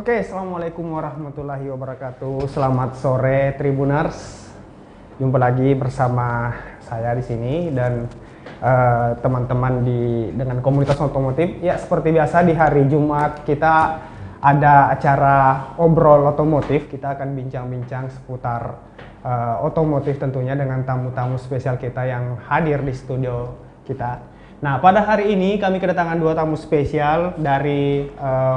Oke, Assalamualaikum warahmatullahi wabarakatuh. Selamat sore Tribuners. Jumpa lagi bersama saya di sini dan teman-teman dengan komunitas otomotif. Ya, seperti biasa di hari Jumat kita ada acara obrol otomotif. Kita akan bincang-bincang seputar otomotif tentunya dengan tamu-tamu spesial kita yang hadir di studio kita. Nah, pada hari ini kami kedatangan dua tamu spesial dari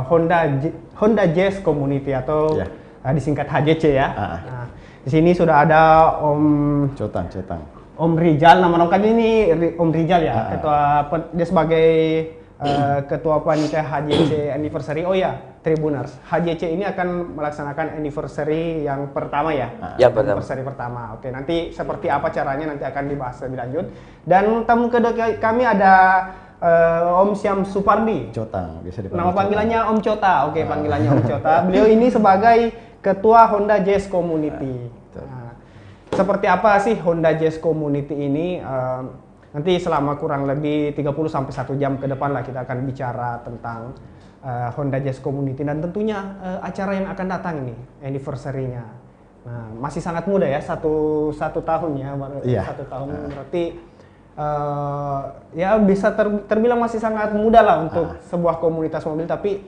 Honda Jazz Community atau disingkat HJC ya. Nah, di sini sudah ada Om Cotang. Om Rijal, nama lengkapnya ini Om Rijal ya. Dia sebagai Ketua Panitia HJC Anniversary. Oh ya, Tribuners, HJC ini akan melaksanakan anniversary yang pertama ya? Ya, anniversary pertama. Oke, nanti seperti apa caranya nanti akan dibahas lebih lanjut. Dan tamu kedua kami ada Om Syam Supardi. Cotang, bisa dipanggil. Nama panggilannya Om Cota. Oke, panggilannya Om Cota. Beliau ini sebagai Ketua Honda Jazz Community. Nah, seperti apa sih Honda Jazz Community ini? Nanti selama kurang lebih 30-1 jam ke depan lah kita akan bicara tentang Honda Jazz Community dan tentunya acara yang akan datang ini, anniversary-nya. Nah, masih sangat muda ya, satu tahun ya, baru 1 tahun berarti ya bisa terbilang masih sangat muda lah untuk sebuah komunitas mobil, tapi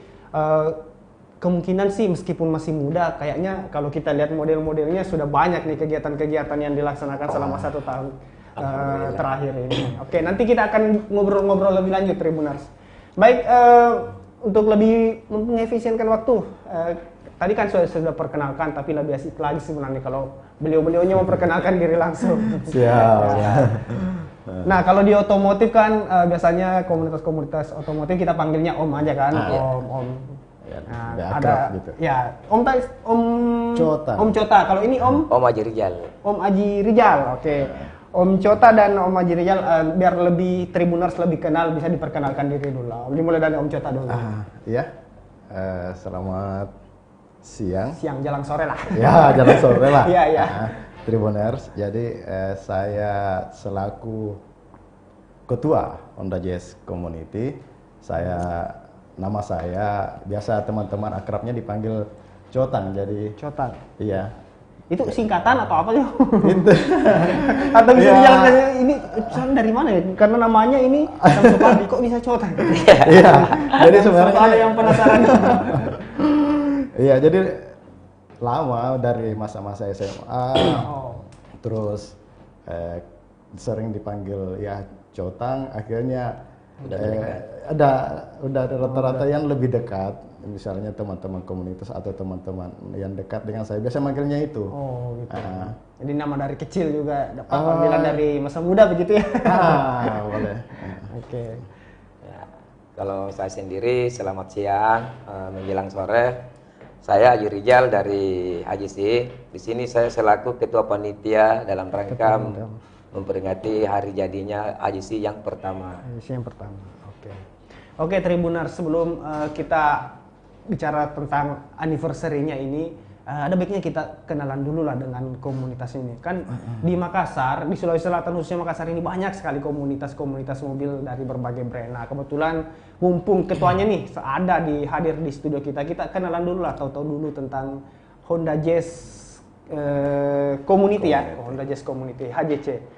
kemungkinan sih meskipun masih muda, kayaknya kalau kita lihat model-modelnya sudah banyak nih kegiatan-kegiatan yang dilaksanakan selama 1 tahun terakhir ini. Oke, nanti kita akan ngobrol-ngobrol lebih lanjut, Tribuners. Baik, untuk lebih mengefisienkan waktu, tadi kan sudah perkenalkan, tapi lebih asik lagi sebenarnya kalau beliau-beliaunya memperkenalkan diri langsung. Siap. Ya. Nah, kalau di otomotif kan biasanya komunitas-komunitas otomotif kita panggilnya Om aja kan, Om. Nah, ada gitu. Ya, Om Cota. Om Cota. Kalau ini Om Haji Rijal. Om Haji Rijal. Oke. Om Cota dan Om Haji Rijal, biar lebih Tribuners lebih kenal, bisa diperkenalkan diri dulu. Dimulai dari Om Cota dulu. Iya. Selamat siang. Siang jalan sore lah. Ya, jalan sore lah. Iya. Tribuners. Jadi saya selaku Ketua Honda Jazz Community, nama saya biasa teman-teman akrabnya dipanggil Cotang. Jadi Cotang. Iya. Itu singkatan atau apa sih? Itu. Atau bisa dijelaskan ini dari mana ya? Karena namanya ini Syam Supardi, kok bisa Cotang? Iya. Jadi sebenarnya ada yang penasaran. Iya, jadi lama dari masa-masa SMA. Terus sering dipanggil ya Cotang, akhirnya udah rata-rata yang lebih dekat, misalnya teman-teman komunitas atau teman-teman yang dekat dengan saya biasa manggilnya itu. Oh gitu. Jadi nama dari kecil juga dapat panggilan dari masa muda begitu ya? Boleh. Oke. Ya, kalau saya sendiri selamat siang menjelang sore. Saya Haji Rijal dari HJC. Di sini saya selaku Ketua Panitia dalam rangka memperingati hari jadinya HJC yang pertama. HJC yang pertama. Oke, Tribuners, sebelum kita bicara tentang anniversary-nya ini, ada baiknya kita kenalan dulu lah dengan komunitas ini. Kan di Makassar, di Sulawesi Selatan khususnya Makassar ini banyak sekali komunitas-komunitas mobil dari berbagai brand. Nah, kebetulan mumpung ketuanya nih hadir di studio kita kenalan dulu lah, tahu-tahu dulu tentang Honda Jazz Community ya, Honda Jazz Community, HJC.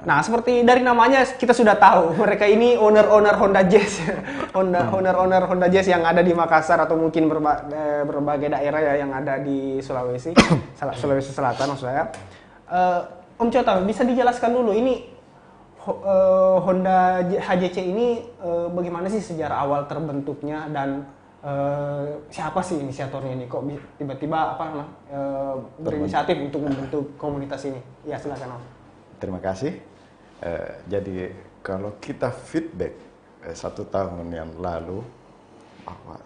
Nah, seperti dari namanya kita sudah tahu mereka ini owner Honda Jazz, owner Honda Jazz yang ada di Makassar atau mungkin berbagai daerah ya yang ada di Sulawesi Selatan maksud saya. Om Cota, bisa dijelaskan dulu ini Honda HJC ini bagaimana sih sejarah awal terbentuknya dan siapa sih inisiatornya ini? Kok tiba-tiba berinisiatif untuk membentuk komunitas ini? Ya, silakan Om. Terima kasih. Jadi kalau kita feedback 1 tahun yang lalu bahwa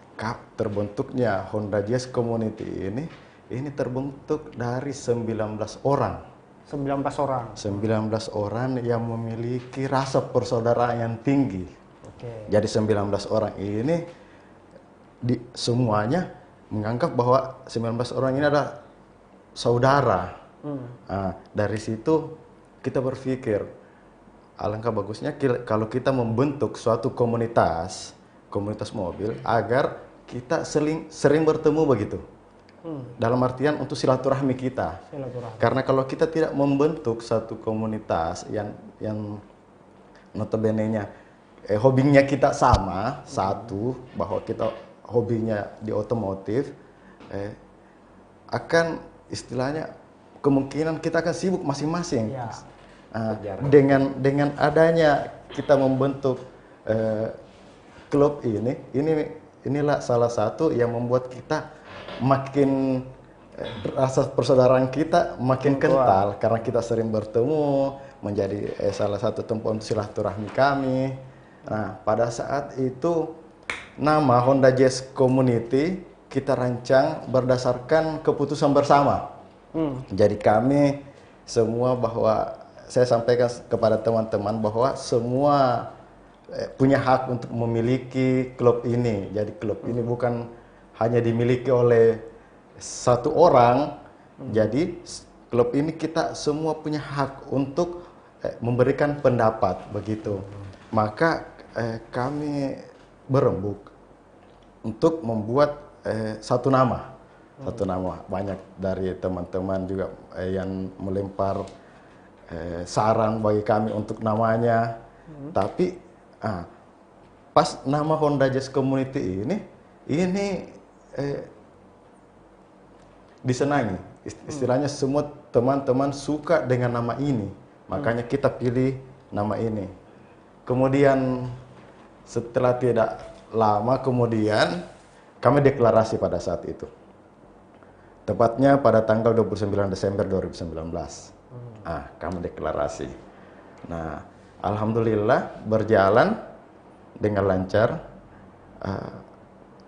terbentuknya Honda Jazz Community ini terbentuk dari 19 orang. 19 orang. 19 orang yang memiliki rasa persaudaraan yang tinggi. Jadi 19 orang ini semuanya menganggap bahwa 19 orang ini adalah saudara. Dari situ kita berpikir alangkah bagusnya kalau kita membentuk suatu komunitas mobil agar kita sering bertemu begitu. Dalam artian untuk silaturahmi kita. Karena kalau kita tidak membentuk satu komunitas yang notabene-nya hobinya kita sama, satu, bahwa kita hobinya di otomotif, akan istilahnya kemungkinan kita akan sibuk masing-masing. Ya. Dengan adanya kita membentuk klub inilah salah satu yang membuat kita makin rasa persaudaraan kita makin kental karena kita sering bertemu, menjadi salah satu tempat silaturahmi kami. Nah, pada saat itu nama Honda Jazz Community kita rancang berdasarkan keputusan bersama. Jadi kami semua bahwa saya sampaikan kepada teman-teman bahwa semua punya hak untuk memiliki klub ini. Jadi klub ini bukan hanya dimiliki oleh satu orang. Jadi klub ini kita semua punya hak untuk memberikan pendapat begitu. Maka kami berembuk untuk membuat satu nama. Banyak dari teman-teman juga yang melempar saran bagi kami untuk namanya. Tapi pas nama Honda Jazz Community ini disenangi. Istilahnya semua teman-teman suka dengan nama ini. Makanya kita pilih nama ini. Kemudian setelah tidak lama kemudian kami deklarasi pada saat itu. Tepatnya pada tanggal 29 Desember 2019. Kami deklarasi. Nah, alhamdulillah berjalan dengan lancar.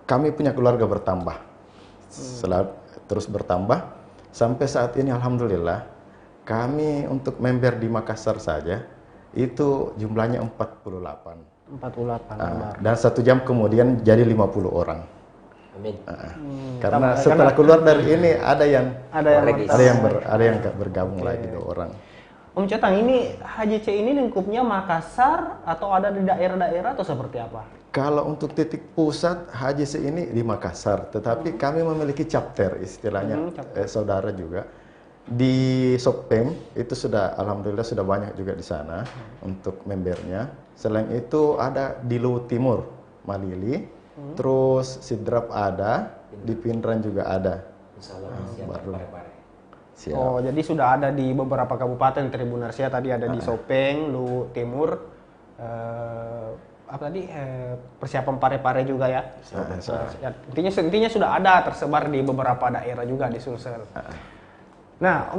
Kami punya keluarga bertambah. Terus bertambah sampai saat ini alhamdulillah kami untuk member di Makassar saja itu jumlahnya 48. Dan 1 jam kemudian jadi 50 orang. Amin. Karena setelah keluar dari ini ada yang bergabung lagi 2 orang. Om Cetang, ini HJC ini lingkupnya Makassar atau ada di daerah-daerah atau seperti apa? Kalau untuk titik pusat HJC ini di Makassar, tetapi kami memiliki chapter istilahnya, saudara juga di Sopeng itu sudah alhamdulillah sudah banyak juga di sana untuk membernya. Selain itu ada di Luwu Timur, Malili, terus Sidrap ada, di Pindrang juga ada. Baru. Siap. Oh, jadi sudah ada di beberapa kabupaten Tribunarsia, tadi ada di Sopeng, Luwu Timur, apa tadi persiapan Pare-Pare juga ya. Intinya sudah ada tersebar di beberapa daerah juga di Sulsel. Nah,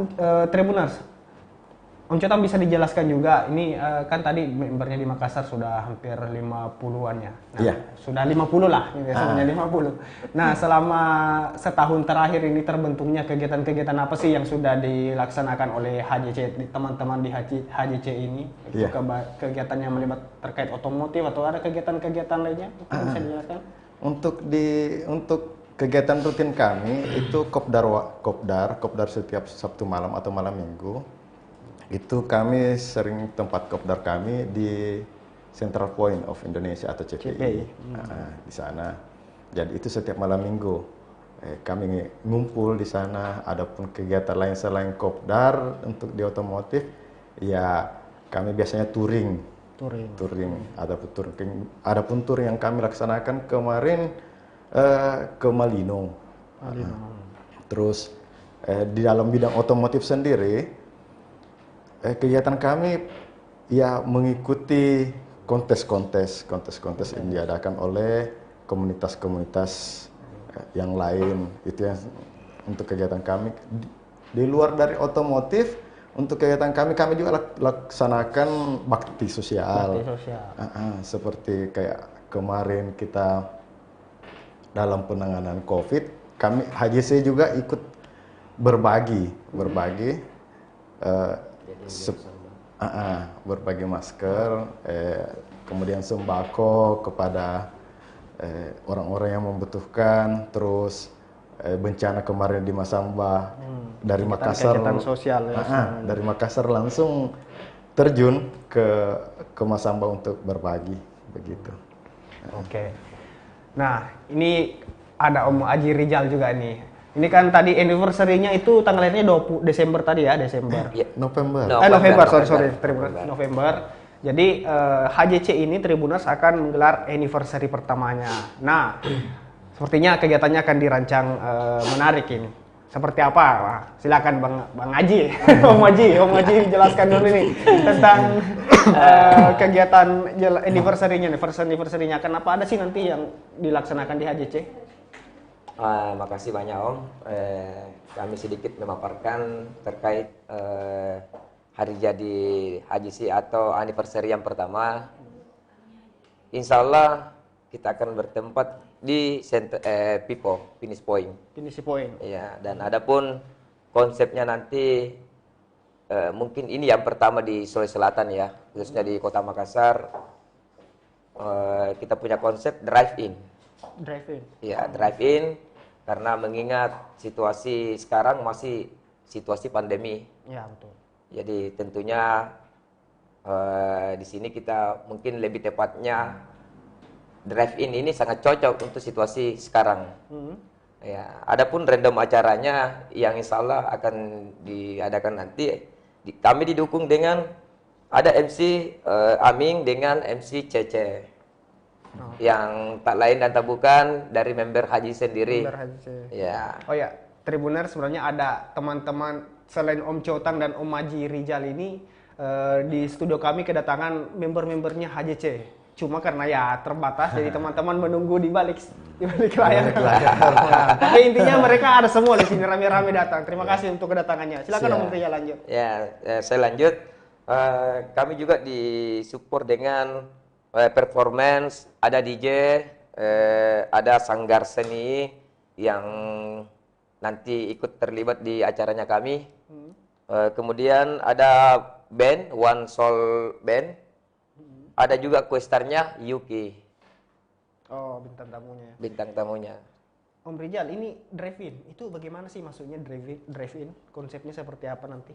Tribuners, Om Cetang bisa dijelaskan juga, ini kan tadi membernya di Makassar sudah hampir 50-an ya. Nah, sudah 50 lah, biasanya 50. Nah, selama setahun terakhir ini terbentuknya kegiatan-kegiatan apa sih yang sudah dilaksanakan oleh HJC, teman-teman di HJC ini? Kegiatan yang melibat terkait otomotif atau ada kegiatan-kegiatan lainnya? Bisa dijelaskan? Untuk kegiatan rutin kami itu kopdar setiap Sabtu malam atau malam Minggu. Itu kami sering tempat kopdar kami di Central Point of Indonesia atau CPI. Di sana. Jadi itu setiap malam Minggu kami ngumpul di sana. Adapun kegiatan lain selain kopdar untuk di otomotif, ya kami biasanya touring. Adapun touring yang kami laksanakan kemarin ke Malino. Terus di dalam bidang otomotif sendiri, kegiatan kami ya mengikuti kontes-kontes yang diadakan oleh komunitas-komunitas yang lain. Itu yang untuk kegiatan kami. Di luar dari otomotif, untuk kegiatan kami juga laksanakan bakti sosial. Seperti kayak kemarin kita dalam penanganan COVID, kami HJC juga ikut berbagi berbagi masker, kemudian sembako kepada orang-orang yang membutuhkan. Terus bencana kemarin di Masamba dari Makassar, sosial, dari Makassar langsung terjun ke Masamba untuk berbagi begitu. Oke. Nah, ini ada Om Aji Rizal juga nih. Ini kan tadi anniversary-nya itu tanggal lahirnya 20 Desember tadi ya, Desember. Ya. November. November, sorry, November. Jadi HJC ini Tribuners akan menggelar anniversary pertamanya. Nah, sepertinya kegiatannya akan dirancang menarik ini. Seperti apa? Wah, silakan Bang Aji. Om Aji jelaskan dulu nih tentang kegiatan anniversary-nya, anniversary-nya. Kenapa ada sih nanti yang dilaksanakan di HJC? Makasih banyak Om. Kami sedikit memaparkan terkait hari jadi HJC atau anniversary yang pertama. Insya Allah kita akan bertempat di Pipo, Finish Point. Finish Point. Iya, dan adapun konsepnya nanti mungkin ini yang pertama di Sulawesi Selatan ya, khususnya di Kota Makassar. Kita punya konsep drive-in. Drive-in. Iya, drive-in karena mengingat situasi sekarang masih situasi pandemi. Ya, betul. Jadi tentunya di sini kita mungkin lebih tepatnya drive-in ini sangat cocok untuk situasi sekarang. Ya, adapun random acaranya yang insya Allah akan diadakan nanti, kami didukung dengan ada MC Aming dengan MC Cece. Yang tak lain dan tak bukan dari member Haji sendiri. Member HJC. Ya. Oh ya, Tribuner sebenarnya ada teman-teman selain Om Cotang dan Om Aji Rizal ini di studio kami kedatangan member-membernya HJC. Cuma karena ya terbatas, jadi teman-teman menunggu di balik layar. Nah, tapi intinya mereka ada semua di sini rame-rame datang. Terima kasih untuk kedatangannya. Silakan Om Rizal lanjut. Ya, saya lanjut. Kami juga disupport dengan performance, ada DJ, ada sanggar seni yang nanti ikut terlibat di acaranya kami. Kemudian ada band, One Soul Band. Ada juga kuestarnya Yuki. Oh, bintang tamunya. Bintang tamunya. Om Rizal, ini drive-in. Itu bagaimana sih maksudnya drive-in? Konsepnya seperti apa nanti?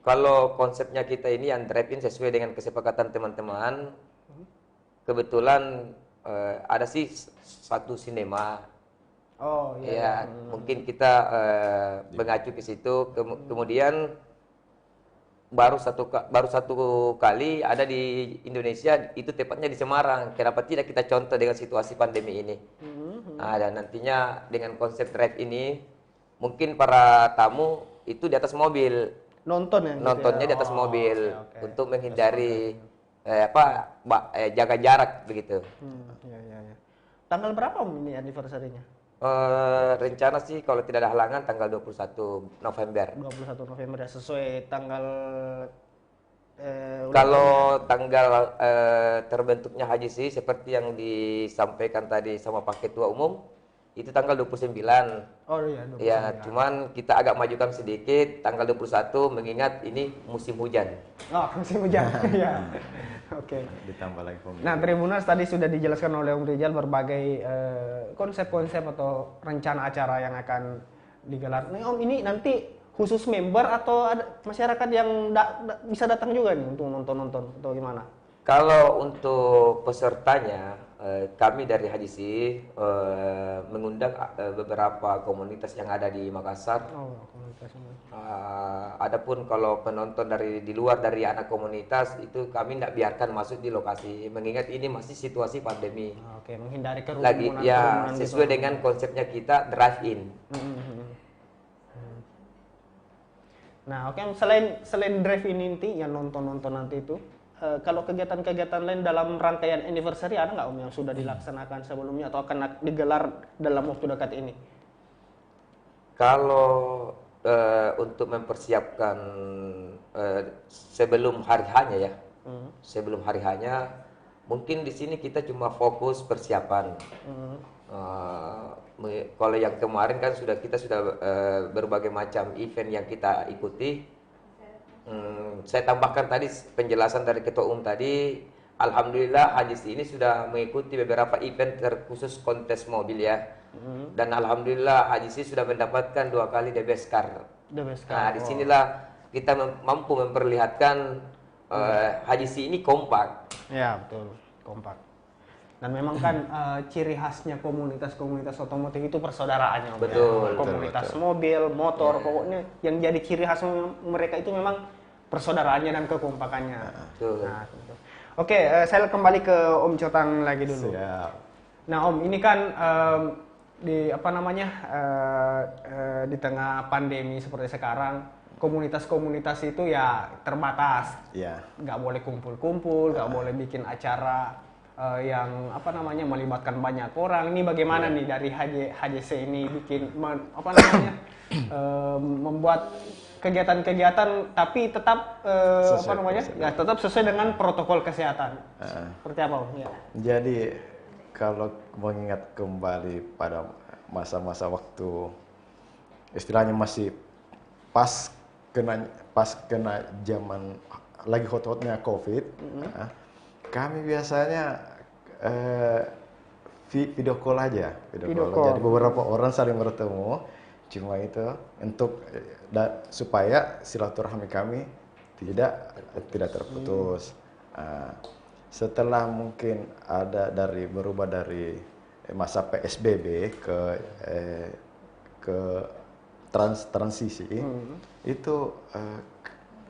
Kalau konsepnya kita ini yang drive-in sesuai dengan kesepakatan teman-teman, kebetulan ada sih satu sinema. Oh iya. Ya, mungkin kita mengacu ke situ. Kemudian baru satu kali ada di Indonesia, itu tepatnya di Semarang. Kenapa tidak kita contoh dengan situasi pandemi ini? Nah, dan nantinya dengan konsep drive ini, mungkin para tamu itu di atas mobil. Nontonnya di atas mobil okay. Untuk menghindari jaga jarak begitu. Ya. Tanggal berapa Om ini anniversary-nya? Rencana sih kalau tidak ada halangan tanggal 21 November. 21 November ya, sesuai tanggal kalau tanggal terbentuknya Haji sih seperti yang disampaikan tadi sama Pak Ketua Umum, itu tanggal 29. Oh iya, 29. Ya, cuman kita agak majukan sedikit tanggal 21 mengingat ini musim hujan. Oh, musim hujan. Ya. Oke. Ditambah lagi pemilu. Nah, Tribuners tadi sudah dijelaskan oleh Om Rizal berbagai konsep-konsep atau rencana acara yang akan digelar. Nah, Om, ini nanti khusus member atau ada masyarakat yang bisa datang juga nih untuk nonton atau gimana? Kalau untuk pesertanya, kami dari HJC mengundang beberapa komunitas yang ada di Makassar. Oh, komunitas ini. Adapun kalau penonton dari di luar dari anak komunitas itu kami tidak biarkan masuk di lokasi, mengingat ini masih situasi pandemi. Oke, menghindari kerumunan. Lagi ya sesuai gitu dengan konsepnya kita drive-in. Nah, oke, selain drive-in nanti yang nonton nanti itu. Kalau kegiatan-kegiatan lain dalam rangkaian anniversary ada nggak Om yang sudah dilaksanakan sebelumnya atau akan digelar dalam waktu dekat ini? Kalau untuk mempersiapkan sebelum hari hanya ya, sebelum hari hanya, mungkin di sini kita cuma fokus persiapan. Kalau yang kemarin kan kita sudah berbagai macam event yang kita ikuti. Saya tambahkan tadi penjelasan dari Ketua Umum tadi, alhamdulillah HJC ini sudah mengikuti beberapa event terkhusus kontes mobil ya. Dan alhamdulillah HJC sudah mendapatkan 2 kali The Best Car. Nah, disinilah kita mampu memperlihatkan HJC ini kompak. Ya, betul, kompak. Dan memang kan ciri khasnya komunitas-komunitas otomotif itu persaudaraannya, Om. Betul, Komunitas betul. mobil, motor, pokoknya yang jadi ciri khas mereka itu memang persaudaraannya dan kekompakannya. Betul. Nah, gitu. Oke, saya kembali ke Om Cotang lagi dulu. Siap. Nah, Om, ini kan di apa namanya di tengah pandemi seperti sekarang, komunitas-komunitas itu ya terbatas. Ya. Nggak boleh kumpul-kumpul, nggak boleh bikin acara yang apa namanya melibatkan banyak orang. Ini bagaimana nih dari HJC ini bikin apa namanya membuat kegiatan-kegiatan tapi tetap apa namanya ya tetap sesuai dengan protokol kesehatan. Seperti apa, Om? Ya. Jadi kalau mengingat kembali pada masa-masa waktu istilahnya masih pas kena zaman lagi hot-hotnya COVID, kami biasanya video call aja, Video call. Jadi beberapa orang saling bertemu, cuma itu untuk supaya silaturahmi kami tidak terputus. Setelah mungkin berubah dari masa PSBB ke transisi, itu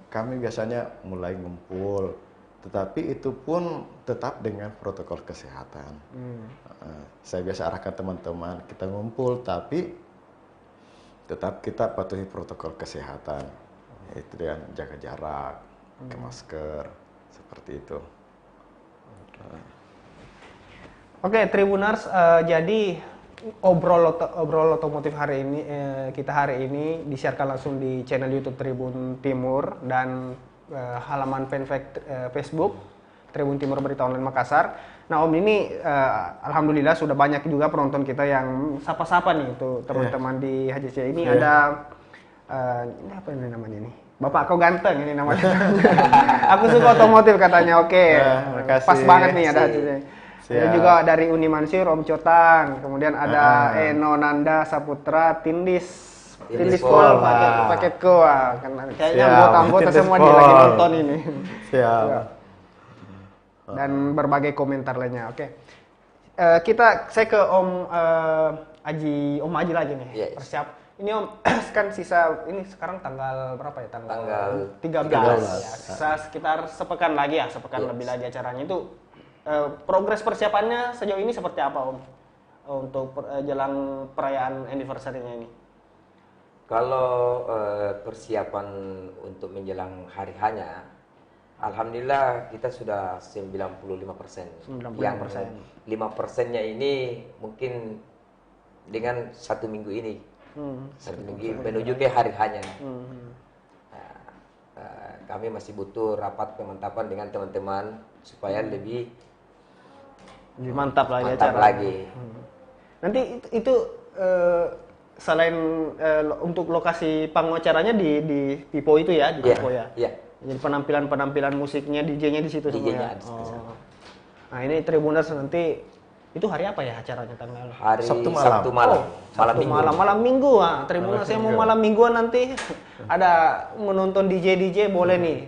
kami biasanya mulai ngumpul, tetapi itu pun tetap dengan protokol kesehatan. Saya biasa arahkan teman-teman, kita ngumpul tapi tetap kita patuhi protokol kesehatan, itu dengan jaga jarak, pakai masker, seperti itu. Oke, Tribuners, jadi obrol otomotif hari ini kita hari ini disiarkan langsung di channel YouTube Tribun Timur dan halaman fanpage Facebook Tribun Timur Berita Online Makassar. Nah, Om, ini alhamdulillah sudah banyak juga penonton kita yang sapa-sapa nih itu teman-teman di HJC ini ada ini apa ini namanya nih? Bapak kau ganteng ini namanya. Aku suka otomotif katanya. Oke. Pas banget nih ada HJC. Ada juga dari Uni Mansur, Om Cotang, kemudian ada Eno Nanda Saputra, Tindis Pol, paket ko, kayaknya anggota semua dia lagi nonton ini. Siap. Dan berbagai komentar lainnya. Oke, saya ke Om Om Aji lagi nih. Yes. Persiap. Ini Om kan sisa ini sekarang tanggal berapa ya? Tanggal 13. Ya, sisa sekitar sepekan lagi ya, lebih lagi acaranya itu. Progres persiapannya sejauh ini seperti apa, Om? Untuk jelang perayaan anniversary-nya ini? Kalau persiapan untuk menjelang hari hanya, alhamdulillah kita sudah 95%. 95%. Yang 5%-nya ini mungkin dengan 1 minggu ini. 1 minggu menuju ke hari hanya. Kami masih butuh rapat pemantapan dengan teman-teman supaya lebih mantap lagi mantap acara. lagi. Nanti itu selain untuk lokasi panggung acaranya di Pipo itu ya, di Pipo ya. Iya. Jadi penampilan musiknya, DJ-nya di situ semua ya. DJ-nya di situ. Nah, ini Tribuners nanti itu hari apa ya acaranya tanggal? Hari Sabtu malam. Sabtu malam. Malam minggu. Tribuners saya mau malam mingguan nanti ada menonton DJ boleh nih.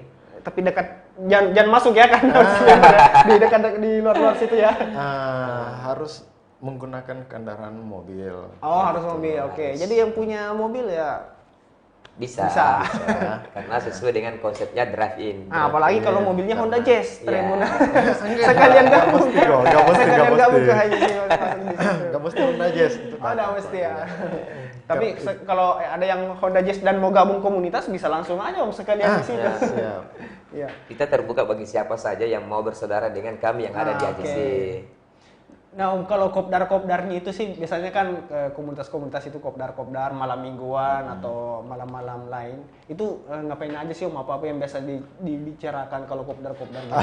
Tapi dekat jangan masuk ya kan di dekat di luar situ ya. Harus menggunakan kendaraan mobil. Oh, harus mobil. Oke. Jadi yang punya mobil ya Bisa. Karena sesuai dengan konsepnya drive-in. Nah, apalagi kalau mobilnya Honda Jazz, Iya. Tribuners. Sekalian gabung. Nggak mesti. Gabung ke HJC. Nggak mesti Honda Jazz. Ada mesti ya. Tapi kalau ada yang Honda Jazz dan mau gabung komunitas bisa langsung aja Om sekalian di situ. Siap. Iya. Kita terbuka bagi siapa saja yang mau bersaudara dengan kami yang ada di HJC. Oke. Nah, Om, kalau kopdar-kopdarnya itu sih biasanya kan komunitas-komunitas itu kopdar malam mingguan atau malam-malam lain. Itu ngapain aja sih Om? Apa-apa yang biasa dibicarakan kalau kopdar-kopdar gitu?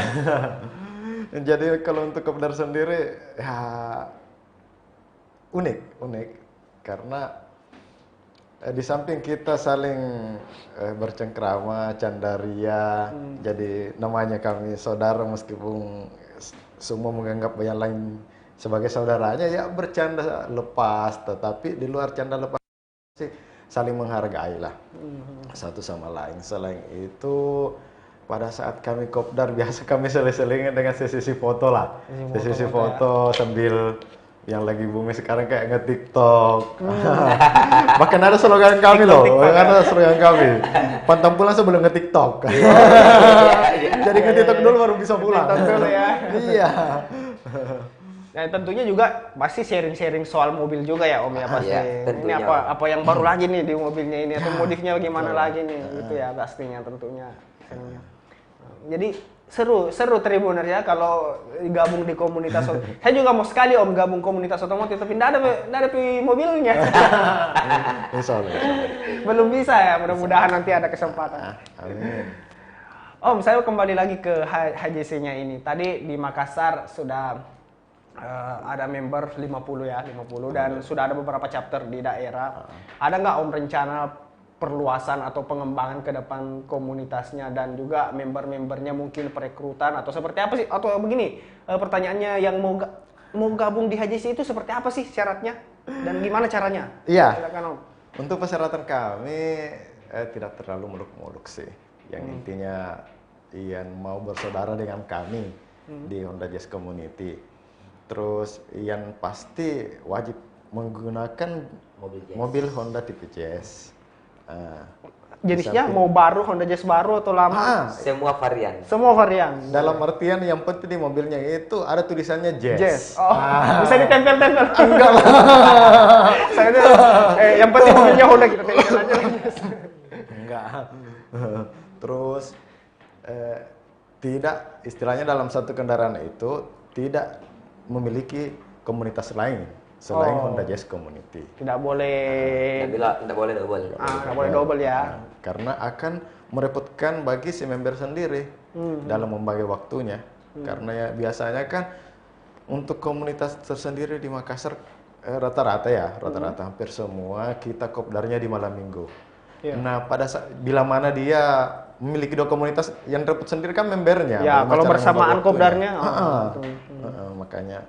Jadi kalau untuk kopdar sendiri ya unik karena di samping kita saling bercengkrama, candaria, jadi namanya kami saudara meskipun semua menganggap yang lain sebagai saudaranya ya bercanda lepas, tetapi di luar canda lepas sih saling menghargai lah satu sama lain. Selain itu pada saat kami kopdar biasa kami seling-selingin dengan sesi foto lah. Sesi foto sambil yang lagi booming sekarang kayak nge-TikTok. Bahkan ada slogan kami loh, ada slogan kami. Pantang pulang sebelum nge-TikTok. Jadi nge-TikTok dulu baru bisa pulang. TikTok dulu ya. Iya. Nah, tentunya juga pasti sharing-sharing soal mobil juga ya Om ya pasti. Iya, Ini tentunya. apa yang baru lagi nih di mobilnya ini atau modifnya gimana lagi nih gitu ya pastinya tentunya. Jadi seru Tribuners ya kalau gabung di komunitas. Saya juga mau sekali Om gabung komunitas otomotif tapi nggak ada mobilnya. Insya Allah. Belum bisa ya, mudah-mudahan nanti ada kesempatan. Amin. Om, saya kembali lagi ke HJC-nya ini. Tadi di Makassar sudah ada member 50 ya, 50 dan sudah ada beberapa chapter di daerah. Ada nggak Om rencana perluasan atau pengembangan ke depan komunitasnya dan juga member-membernya mungkin perekrutan atau seperti apa sih? Atau begini, pertanyaannya yang mau gabung di HJC itu seperti apa sih syaratnya dan gimana caranya? Iya. Silakan Om. Untuk persyaratan kami tidak terlalu muluk-muluk sih. Yang intinya Ian mau bersaudara dengan kami di Honda Jazz Community. Terus Ian pasti wajib menggunakan mobil Honda tipe Jazz. Jenisnya mau baru Honda Jazz baru atau lama? Semua varian. Semua varian. Dalam artian yang penting di mobilnya itu ada tulisannya Jazz. Jazz. Oh, bisa ditempel-tempel. Enggak lah. Saya itu, yang penting mobilnya Honda kita tempel aja. Enggak. Terus tidak istilahnya dalam satu kendaraan itu tidak memiliki komunitas lain selain Honda Jazz Community. Tidak boleh. Tidak boleh double. Tidak boleh double ya. Karena akan merepotkan bagi si member sendiri dalam membagi waktunya. Karena ya biasanya kan untuk komunitas tersendiri di Makassar rata-rata hampir semua kita kopdarnya di malam minggu. Iya. Nah pada bila mana dia memiliki dua komunitas yang repot sendiri kan membernya. Ya kalau bersamaan kopdarnya. Makanya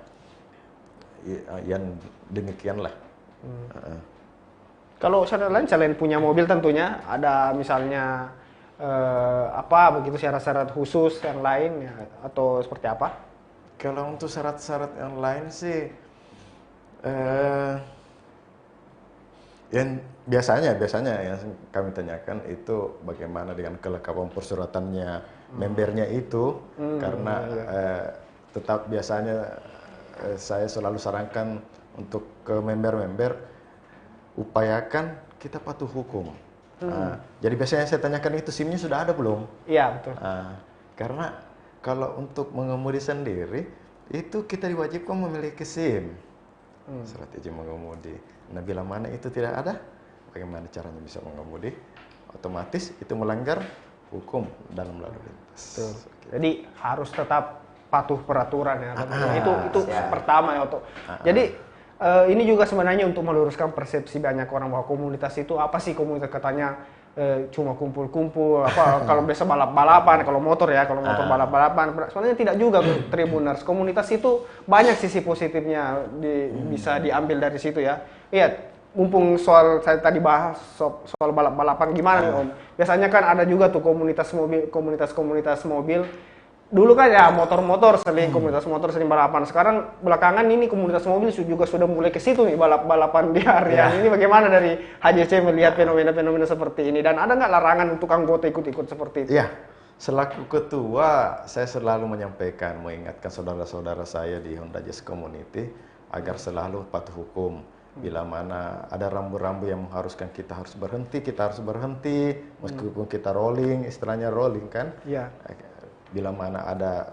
yang demikian lah. Kalau selain punya mobil tentunya ada misalnya apa begitu syarat-syarat khusus yang lain ya, atau seperti apa? Kalau untuk syarat-syarat yang lain sih yang biasanya yang kami tanyakan itu bagaimana dengan kelengkapan persyaratannya membernya itu karena tetap biasanya saya selalu sarankan untuk ke member-member upayakan kita patuh hukum. Jadi biasanya saya tanyakan itu SIM-nya sudah ada belum? Iya betul. Karena kalau untuk mengemudi sendiri itu kita diwajibkan memiliki SIM, surat izin mengemudi. Nah bila mana itu tidak ada, bagaimana caranya bisa mengemudi? Otomatis itu melanggar hukum dalam lalu lintas. Jadi harus tetap patuh peraturan ya. Itu pertama ya Oto. Jadi ini juga sebenarnya untuk meluruskan persepsi banyak orang bahwa komunitas itu apa sih komunitas katanya cuma kumpul-kumpul apa kalau biasa balap-balapan kalau motor balap-balapan sebenarnya tidak juga Tribuners. Komunitas itu banyak sisi positifnya bisa diambil dari situ ya. Iya, mumpung soal saya tadi bahas soal balap-balapan gimana nih Om. Biasanya kan ada juga tuh komunitas mobil. Dulu kan ya motor-motor komunitas motor sering balapan. Sekarang belakangan ini komunitas mobil juga sudah mulai ke situ nih balapan di harian. Ini bagaimana dari HJC melihat fenomena-fenomena seperti ini dan ada nggak larangan untuk anggota ikut-ikut seperti itu? Iya, selaku ketua saya selalu mengingatkan saudara-saudara saya di Honda Jazz Community agar selalu patuh hukum. Bila mana ada rambu-rambu yang mengharuskan kita harus berhenti meskipun kita rolling, istilahnya rolling kan? Iya. Bila mana ada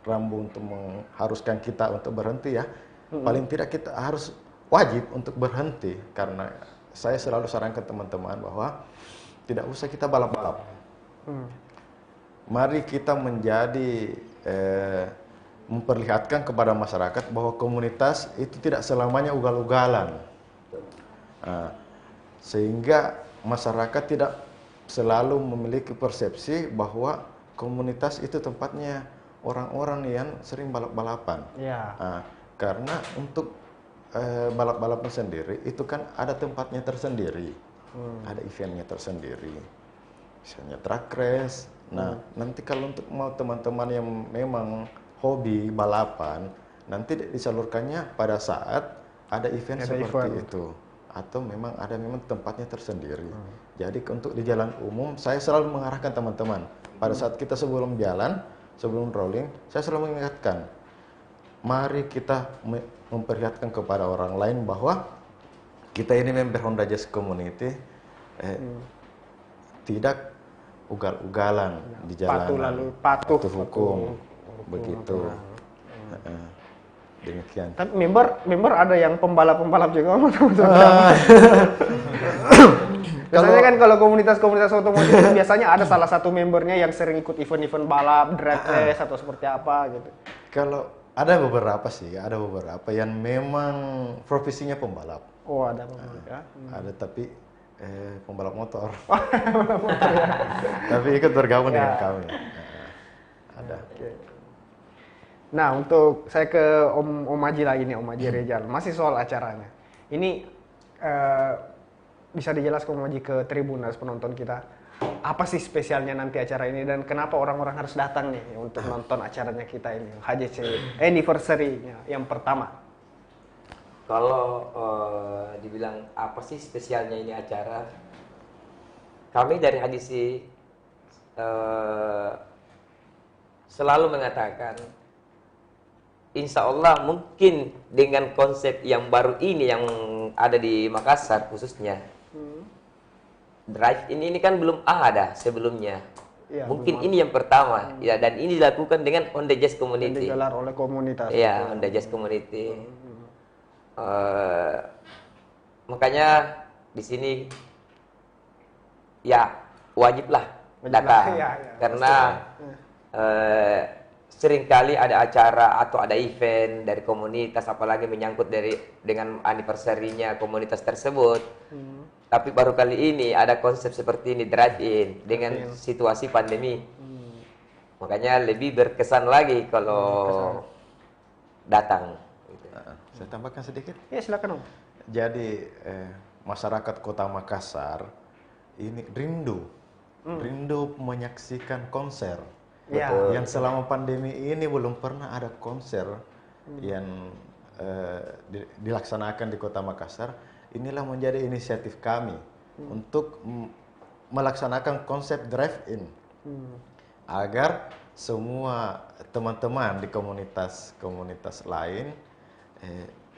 rambu untuk mengharuskan kita untuk berhenti ya, paling tidak kita harus wajib untuk berhenti karena saya selalu sarankan teman-teman bahwa tidak usah kita balap-balap. Mari kita menjadi memperlihatkan kepada masyarakat bahwa komunitas itu tidak selamanya ugal-ugalan, sehingga masyarakat tidak selalu memiliki persepsi bahwa komunitas itu tempatnya orang-orang yang sering balap-balapan. Karena untuk balap-balapan sendiri itu kan ada tempatnya tersendiri, ada eventnya tersendiri. misalnya drag race. Nah, nanti kalau untuk mau teman-teman yang memang hobi balapan, nanti disalurkannya pada saat ada event seperti itu, atau memang ada tempatnya tersendiri. Jadi untuk di jalan umum, saya selalu mengarahkan teman-teman pada saat kita sebelum jalan, sebelum rolling, saya selalu mengingatkan, mari kita memperlihatkan kepada orang lain bahwa kita ini member Honda Jazz Community, tidak ugal-ugalan di jalanan, patuh hukum, begitu. Demikian. Tapi member ada yang pembalap juga, biasanya kan kalau komunitas-komunitas otomotif biasanya ada salah satu membernya yang sering ikut event-event balap, drag race atau seperti apa gitu. Kalau ada beberapa yang memang profesinya pembalap. Oh, ada pembalap ya. Ada tapi pembalap motor. Tapi ikut bergabung dengan kami. Ada. Nah, untuk saya ke Om Aji lagi nih, Om Aji Rizal. Masih soal acaranya. Ini bisa dijelaskan Om Aji ke Tribuners penonton kita. Apa sih spesialnya nanti acara ini dan kenapa orang-orang harus datang nih untuk nonton acaranya kita ini, HJC anniversary-nya yang pertama? Kalau dibilang apa sih spesialnya ini acara, kami dari HJC selalu mengatakan, insya Allah mungkin dengan konsep yang baru ini yang ada di Makassar khususnya, drive ini kan belum ada sebelumnya. Ya, mungkin ini yang pertama, ya, dan ini dilakukan dengan Honda Jazz Community. Digelar oleh komunitas. Ya, Honda Jazz Community. Makanya di sini ya wajiblah datang, karena seringkali ada acara atau ada event dari komunitas, apalagi menyangkut dengan anniversary-nya komunitas tersebut. Tapi baru kali ini ada konsep seperti ini, drive-in dengan situasi pandemi. Makanya lebih berkesan lagi kalau datang. Saya tambahkan sedikit. Ya, silakan Om. Jadi masyarakat Kota Makassar ini rindu menyaksikan konser. Yang selama pandemi ini belum pernah ada konser yang dilaksanakan di Kota Makassar. Inilah menjadi inisiatif kami untuk melaksanakan konsep drive-in agar semua teman-teman di komunitas lain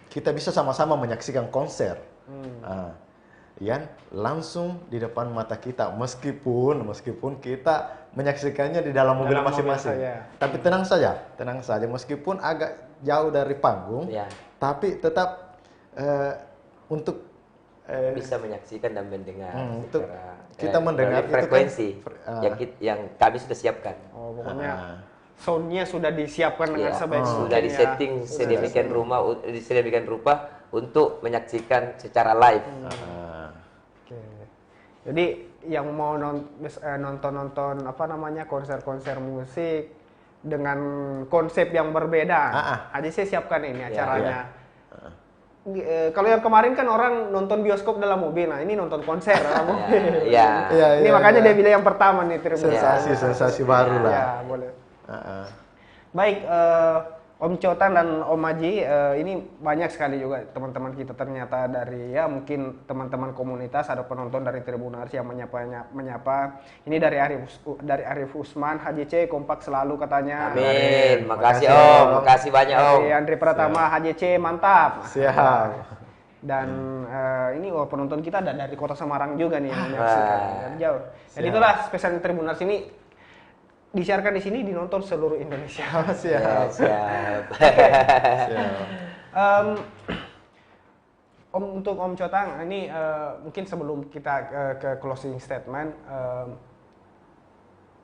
kita bisa sama-sama menyaksikan konser yang langsung di depan mata kita, meskipun kita menyaksikannya di dalam mobil masing-masing. Tapi tenang saja, meskipun agak jauh dari panggung, tapi tetap untuk bisa menyaksikan dan mendengar. Untuk kita mendengar frekuensi yang kami sudah siapkan. Oh, pokoknya soundnya sudah disiapkan dengan sebaik mungkin. Sudah disetting sedemikian rupa untuk menyaksikan secara live. Jadi yang mau nonton konser musik dengan konsep yang berbeda, HJC siapkan ini acaranya. Kalau yang kemarin kan orang nonton bioskop dalam mobil, nah ini nonton konser dalam mobil. Ini makanya dia bilang yang pertama nih, sensasi baru lah. Ya, boleh. Baik, Om Chotan dan Om Aji, ini banyak sekali juga teman-teman kita ternyata dari mungkin teman-teman komunitas, ada penonton dari Tribuners yang menyapa. Ini dari Arif Usman, HJC kompak selalu katanya. Amin. Makasih Om, makasih banyak Om. Andri Pratama, HJC mantap. Siap. Dan ini penonton kita ada dari Kota Semarang juga nih yang menyaksikan dari jauh. Jadi itulah spesial Tribuners ini disiarkan di sini, dinonton seluruh Indonesia. Siap. Untuk Om Chotang, ini mungkin sebelum kita ke closing statement,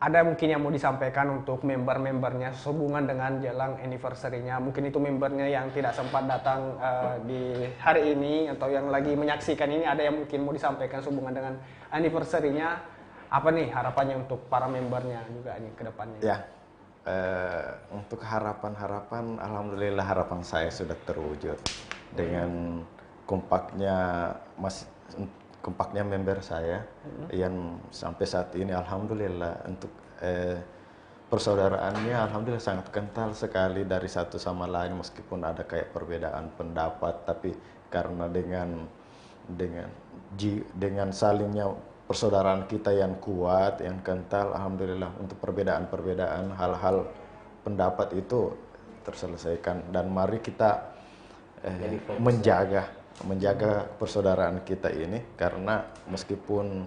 ada mungkin yang mau disampaikan untuk member-membernya sehubungan dengan jelang anniversary-nya. Mungkin itu membernya yang tidak sempat datang di hari ini atau yang lagi menyaksikan ini, ada yang mungkin mau disampaikan sehubungan dengan anniversary-nya. Apa nih harapannya untuk para membernya juga nih ke depannya? Ya, untuk harapan, alhamdulillah harapan saya sudah terwujud dengan kompaknya kompaknya member saya yang sampai saat ini alhamdulillah untuk persaudaraannya alhamdulillah sangat kental sekali dari satu sama lain meskipun ada kayak perbedaan pendapat, tapi karena dengan salingnya persaudaraan kita yang kuat, yang kental, alhamdulillah untuk perbedaan-perbedaan hal-hal pendapat itu terselesaikan, dan mari kita menjaga persaudaraan kita ini, karena meskipun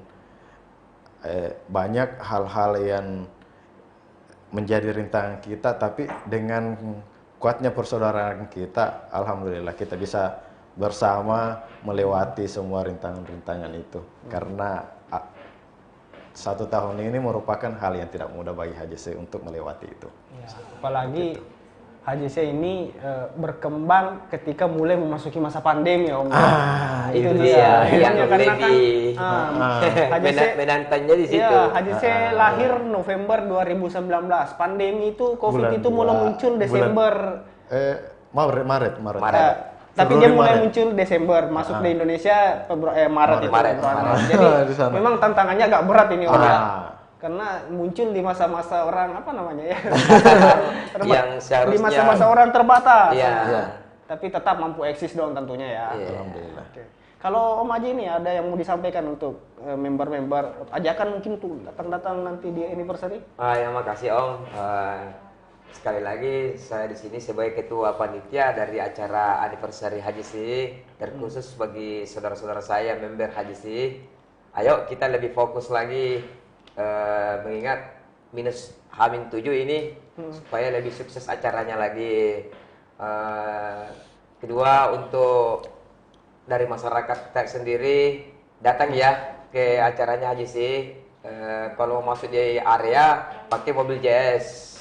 banyak hal-hal yang menjadi rintangan kita, tapi dengan kuatnya persaudaraan kita, alhamdulillah kita bisa bersama melewati semua rintangan-rintangan itu. Karena 1 tahun ini merupakan hal yang tidak mudah bagi HJC untuk melewati itu. Ya, apalagi HJC ini berkembang ketika mulai memasuki masa pandemi, Om. Itu dia yang karena lebih HJC menantangnya di situ. Ya, HJC lahir November 2019. Pandemi itu COVID itu mulai muncul Desember. Maret. Tapi dia mulai muncul Desember, masuk di Indonesia Maret. Jadi memang tantangannya agak berat ini, Om. Karena muncul di masa-masa orang apa namanya ya, yang seharusnya di masa-masa orang terbatas. Ya. Tapi tetap mampu eksis dong tentunya ya. Alhamdulillah. Oke. Kalau Om Haji ini ada yang mau disampaikan untuk member-member, ajakan mungkin tuh datang-datang nanti di anniversary? Ya makasih Om. Sekali lagi saya di sini sebagai ketua panitia dari acara anniversary HJC, terkhusus bagi saudara-saudara saya member HJC. Ayo kita lebih fokus lagi mengingat minus H-7 ini supaya lebih sukses acaranya lagi. Kedua, untuk dari masyarakat kita sendiri datang ya ke acaranya HJC. Kalau masuk di area pakai mobil JS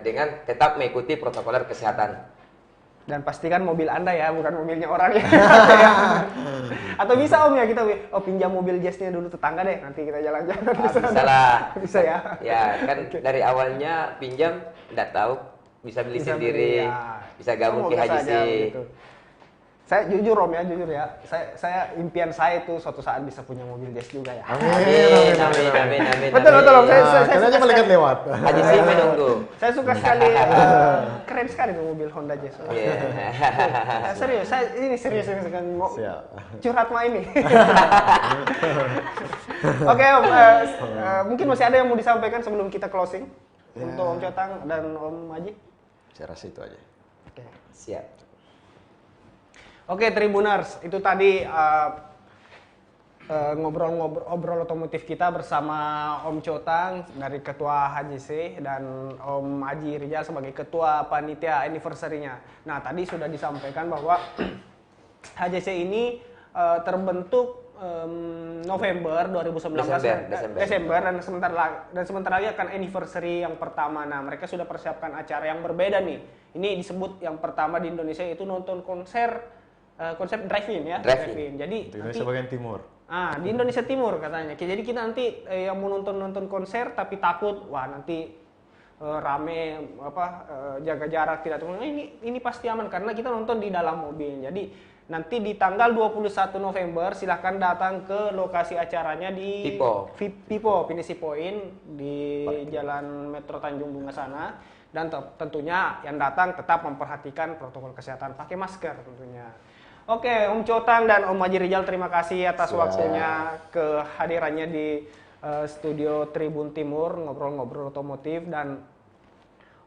dengan tetap mengikuti protokol kesehatan. Dan pastikan mobil Anda ya, bukan mobilnya orang ya. Atau bisa Om ya kita pinjam mobil jazznya dulu tetangga deh, nanti kita jalan-jalan. Bisa lah. Bisa ya. Ya kan dari awalnya pinjam, nggak tahu bisa beli sendiri, bisa gabung ke HJC. Saya jujur Om ya, saya impian saya itu suatu saat bisa punya mobil jazz juga ya. Amin. Betul Om. Saya Karena malaikat lewat. HJC menunggu. Saya suka sekali, keren sekali tuh mobil Honda Jazz. Serius, saya ini serius mau curhat mah ini. Oke Om, mungkin masih ada yang mau disampaikan sebelum kita closing untuk Om Cotang dan Om Haji? Saya rasa itu aja. Oke. Siap. Oke, Tribuners, itu tadi ngobrol-ngobrol otomotif kita bersama Om Cotang dari Ketua HJC dan Om Haji Rijal sebagai Ketua Panitia Anniversary-nya. Nah, tadi sudah disampaikan bahwa HJC ini terbentuk November 2019, Desember dan sebentar lagi akan anniversary yang pertama. Nah, mereka sudah persiapkan acara yang berbeda nih. Ini disebut yang pertama di Indonesia itu nonton konser. Konsep drive-in ya, drive-in. Jadi di Indonesia bagian timur. Di Indonesia Timur katanya. Jadi kita nanti yang mau nonton konser tapi takut, nanti rame jaga jarak tidak tahu. Ini pasti aman karena kita nonton di dalam mobil. Jadi nanti di tanggal 21 November silahkan datang ke lokasi acaranya di Pipo Pinisi Point di Jalan Metro Tanjung Bunga sana. Dan tentunya yang datang tetap memperhatikan protokol kesehatan, pakai masker tentunya. Oke, Om Cotang dan Om Haji Rijal, terima kasih atas waktunya, kehadirannya di studio Tribun Timur, ngobrol-ngobrol otomotif. Dan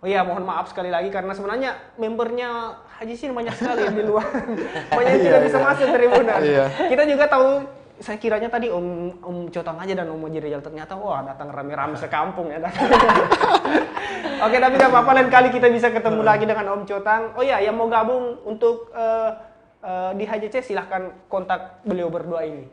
mohon maaf sekali lagi karena sebenarnya membernya Haji sini banyak sekali di luar. Banyak yang tidak bisa masuk Tribunan. Kita juga tahu, saya kiranya tadi Om Cotang aja dan Om Haji Rijal, ternyata datang rame-rame sekampung ya. Oke, tapi gak apa-apa, lain kali kita bisa ketemu lagi dengan Om Cotang. Yang mau gabung untuk di HJC silahkan kontak beliau berdua ini.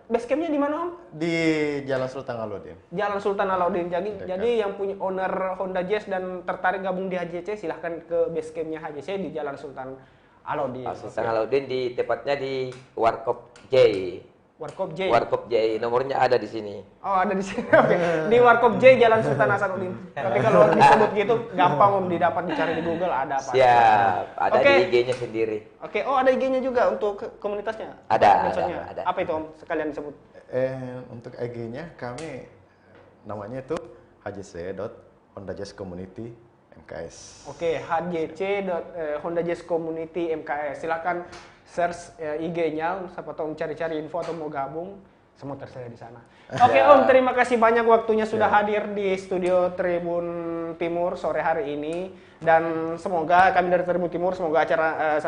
Base campnya di mana Om? Di Jalan Sultan Alauddin. Jalan Sultan Alauddin. Jadi yang punya owner Honda Jazz dan tertarik gabung di HJC silahkan ke base campnya HJC di Jalan Sultan Alauddin. Sultan Alauddin, di tepatnya di Warkop J. Warkop J. Warkop J, nomornya ada di sini. Oh, ada di sini. Oke. Di Warkop J Jalan Sultan Hasanuddin. Tapi kalau disebut gitu gampang Om, didapat dicari di Google ada apa. Siap, ada Oke. di IG-nya sendiri. Oke, oh ada IG-nya juga untuk komunitasnya? Ada, Medsosnya? ada. Apa itu Om? Sekalian disebut. Untuk IG-nya kami namanya itu hjc.Honda Jazz Community MKS. Oke, hjc.Honda Jazz Community MKS. Silakan search IG-nya, siapa tahu cari-cari info atau mau gabung, semua tersedia di sana. Oke Om, terima kasih banyak waktunya sudah hadir di studio Tribun Timur sore hari ini, dan semoga kami dari Tribun Timur semoga acara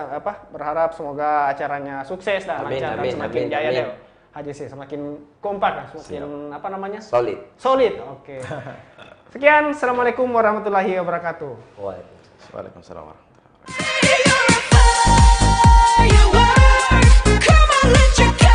berharap semoga acaranya sukses dan Amin, lancar dan amin, semakin amin, jaya amin. deh. HJC semakin kompak, semakin apa namanya? Solid. Solid. Oke. Sekian, assalamualaikum warahmatullahi wabarakatuh. Waalaikumsalam warahmatullahi wabarakatuh. You're a firework. Come on, let your go.